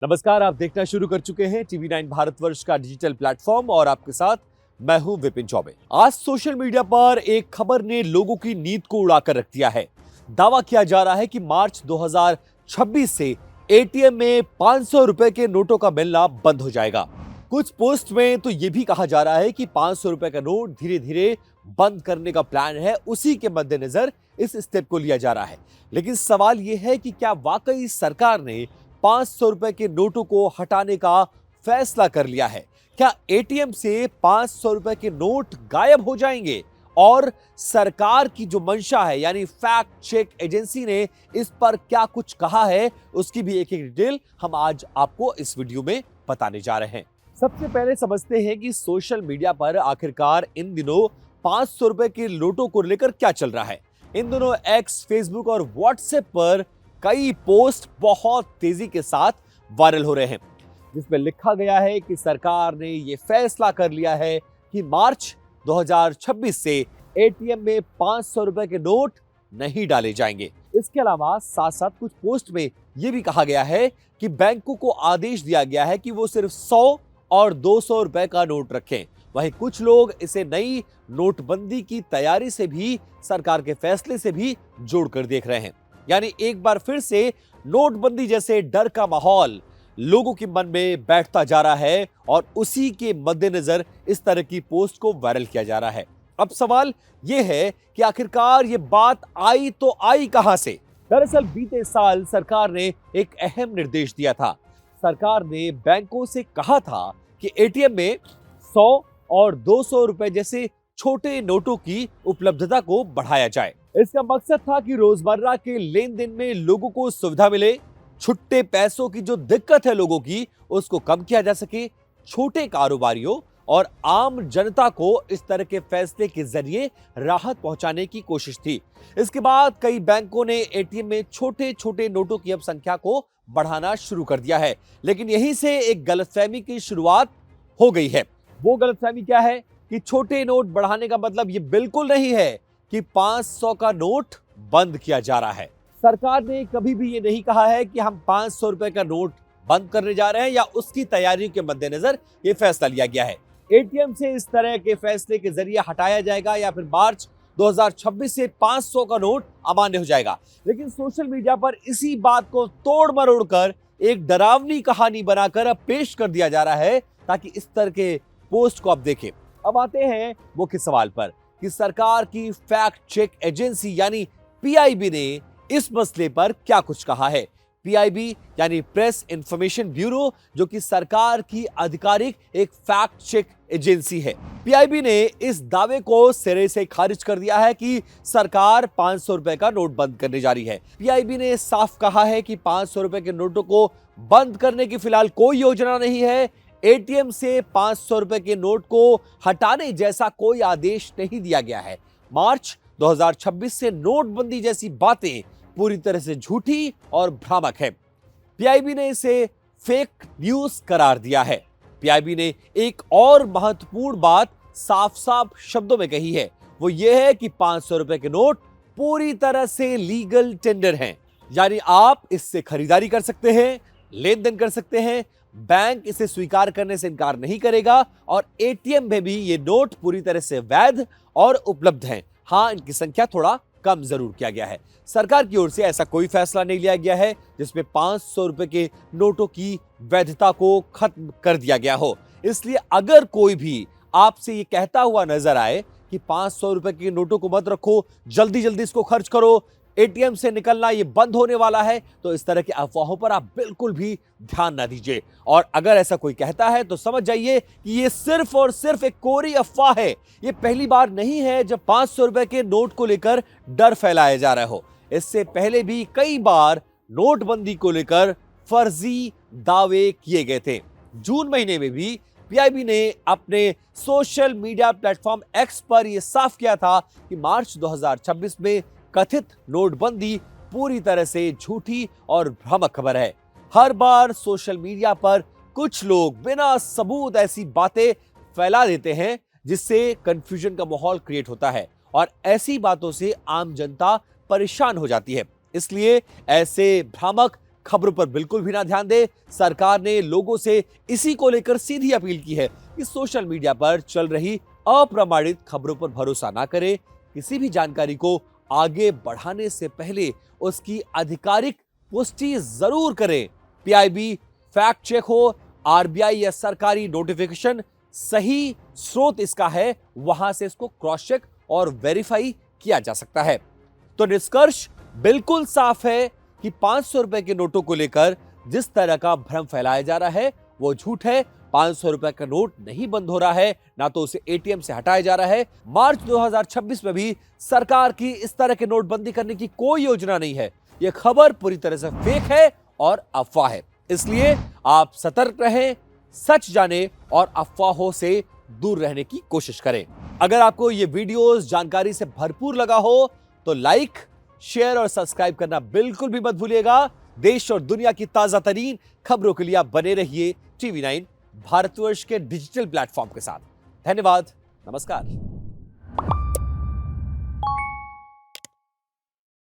नमस्कार, आप देखना शुरू कर चुके हैं टीवी9 भारतवर्ष का डिजिटल प्लेटफॉर्म और आपके साथ मैं हूं विपिन चौबे। आज सोशल मीडिया पर एक खबर ने लोगों की नींद को उड़ाकर रख दिया है। दावा किया जा रहा है कि मार्च 2026 से एटीएम में 500 रुपए के नोटों का मिलना बंद हो जाएगा। कुछ पोस्ट में तो यह भी कहा जा रहा है कि 500 रुपए का नोट धीरे धीरे बंद करने का प्लान है, उसी के मद्देनजर इस स्टेप को लिया जा रहा है। लेकिन सवाल यह है कि क्या वाकई सरकार ने 500 रुपए के नोटों को हटाने का फैसला कर लिया है? क्या एटीएम से 500 रुपए के नोट गायब हो जाएंगे? और सरकार की जो मंशा है यानी फैक्ट चेक एजेंसी ने इस पर क्या कुछ कहा है, उसकी भी एक एक डिटेल हम आज आपको इस वीडियो में बताने जा रहे हैं। सबसे पहले समझते हैं कि सोशल मीडिया पर आखिरकार इन दिनों 500 रुपए के नोटों को लेकर क्या चल रहा है। इन दिनों एक्स, फेसबुक और व्हाट्सएप पर कई पोस्ट बहुत तेजी के साथ वायरल हो रहे हैं, जिसमें लिखा गया है कि सरकार ने यह फैसला कर लिया है कि मार्च 2026 से एटीएम में 500 रुपए के नोट नहीं डाले जाएंगे। इसके अलावा साथ साथ कुछ पोस्ट में यह भी कहा गया है कि बैंकों को आदेश दिया गया है कि वो सिर्फ 100 और 200 रुपए का नोट रखें। वहीं कुछ लोग इसे नई नोटबंदी की तैयारी से भी, सरकार के फैसले से भी जोड़कर देख रहे हैं। यानी एक बार फिर से नोटबंदी जैसे डर का माहौल लोगों के मन में बैठता जा रहा है और उसी के मद्देनजर इस तरह की पोस्ट को वायरल किया जा रहा है। अब सवाल यह है कि आखिरकार ये बात आई तो आई कहां से? दरअसल बीते साल सरकार ने एक अहम निर्देश दिया था। सरकार ने बैंकों से कहा था कि एटीएम में 100 और 200 रुपए जैसे छोटे नोटों की उपलब्धता को बढ़ाया जाए। इसका मकसद था कि रोजमर्रा के लेन देन में लोगों को सुविधा मिले, छुट्टे पैसों की जो दिक्कत है लोगों की उसको कम किया जा सके। छोटे कारोबारियों और आम जनता को इस तरह के फैसले के जरिए राहत पहुंचाने की कोशिश थी। इसके बाद कई बैंकों ने एटीएम में छोटे छोटे नोटों की अब संख्या को बढ़ाना शुरू कर दिया है। लेकिन यहीं से एक गलतफहमी की शुरुआत हो गई है। वो गलतफहमी क्या है कि छोटे नोट बढ़ाने का मतलब ये बिल्कुल नहीं है कि 500 का नोट बंद किया जा रहा है। सरकार ने कभी भी ये नहीं कहा है कि हम 500 रुपए का नोट बंद करने जा रहे हैं या उसकी तैयारी के मद्देनजर ये फैसला लिया गया है। एटीएम से इस तरह के फैसले के जरिए हटाया जाएगा या फिर मार्च 2026 से 500 का नोट अमान्य हो जाएगा। लेकिन सोशल मीडिया पर इसी बात को तोड़ मरोड़ कर एक डरावनी कहानी बनाकर अब पेश कर दिया जा रहा है ताकि इस तरह के पोस्ट को आप देखें। अब आते हैं मुख्य सवाल पर कि सरकार की फैक्ट चेक एजेंसी यानी पीआईबी ने इस मसले पर क्या कुछ कहा है। पीआईबी यानी प्रेस इंफॉर्मेशन ब्यूरो, जो कि सरकार की आधिकारिक एक फैक्ट चेक एजेंसी है। पीआईबी ने इस दावे को सिरे से खारिज कर दिया है कि सरकार 500 रुपए का नोट बंद करने जा रही है। पीआईबी ने साफ कहा है कि 500 रुपए के नोटों को बंद करने की फिलहाल कोई योजना नहीं है। एटीएम से 500 रुपए के नोट को हटाने जैसा कोई आदेश नहीं दिया गया है। मार्च 2026 से नोटबंदी जैसी बातें पूरी तरह से झूठी और भ्रामक है। पीआईबी ने इसे फेक न्यूज करार दिया है। पीआईबी ने एक और महत्वपूर्ण बात साफ साफ शब्दों में कही है, वो ये है कि 500 रुपए के नोट पूरी तरह से लीगल टेंडर हैं। यानी आप इससे खरीदारी कर सकते हैं, लेन देन कर सकते हैं, बैंक इसे स्वीकार करने से इनकार नहीं करेगा और एटीएम में भी ये नोट पूरी तरह से वैध और उपलब्ध हैं। हाँ, इनकी संख्या थोड़ा कम जरूर किया गया है। सरकार की ओर से ऐसा कोई फैसला नहीं लिया गया है जिसमें 500 रुपए के नोटों की वैधता को खत्म कर दिया गया हो। इसलिए अगर कोई भी आपसे ये कहता हुआ नजर आए कि 500 रुपए के नोटों को मत रखो, जल्दी जल्दी इसको खर्च करो, एटीएम से निकलना ये बंद होने वाला है, तो इस तरह की अफवाहों पर आप बिल्कुल भी ध्यान ना दीजिए। और अगर ऐसा कोई कहता है तो समझ जाइए कि ये सिर्फ और सिर्फ एक कोरी अफवाह है। ये पहली बार नहीं है जब 500 रुपए के नोट को लेकर डर फैलाया जा रहा हो। इससे पहले भी कई बार नोटबंदी को लेकर फर्जी दावे किए गए थे। जून महीने में भी पीआईबी ने अपने सोशल मीडिया प्लेटफॉर्म एक्स पर यह साफ किया था कि मार्च 2026 में कथित नोटबंदी पूरी तरह से झूठी और भ्रामक खबर है। हर बार सोशल मीडिया पर कुछ लोग बिना सबूत ऐसी बातें फैला देते हैं जिससे कंफ्यूजन का माहौल क्रिएट होता है और ऐसी बातों से आम जनता परेशान हो जाती है। इसलिए ऐसे भ्रामक खबरों पर बिल्कुल भी ना ध्यान दे। सरकार ने लोगों से इसी को लेकर सीधी अपील की है कि सोशल मीडिया पर चल रही अप्रमाणित खबरों पर भरोसा ना करें। किसी भी जानकारी को आगे बढ़ाने से पहले उसकी आधिकारिक पुष्टि जरूर करें। पीआईबी फैक्ट चेक हो, आरबीआई या सरकारी नोटिफिकेशन सही स्रोत इसका है, वहां से इसको क्रॉस चेक और वेरीफाई किया जा सकता है। तो निष्कर्ष बिल्कुल साफ है कि 500 रुपए के नोटों को लेकर जिस तरह का भ्रम फैलाया जा रहा है वो झूठ है। 500 रुपए का नोट नहीं बंद हो रहा है, ना तो उसे एटीएम से हटाया जा रहा है। मार्च 2026 में भी सरकार की इस तरह के नोटबंदी करने की कोई योजना नहीं है। यह खबर पूरी तरह से फेक है और अफवाह है। इसलिए आप सतर्क रहें, सच जाने और अफवाहों से दूर रहने की कोशिश करें। अगर आपको ये वीडियोस जानकारी से भरपूर लगा हो तो लाइक, शेयर और सब्सक्राइब करना बिल्कुल भी मत भूलिएगा। देश और दुनिया की ताजा तरीन खबरों के लिए आप बने रहिए टीवी 9 भारतवर्ष के डिजिटल प्लेटफॉर्म के साथ। धन्यवाद, नमस्कार।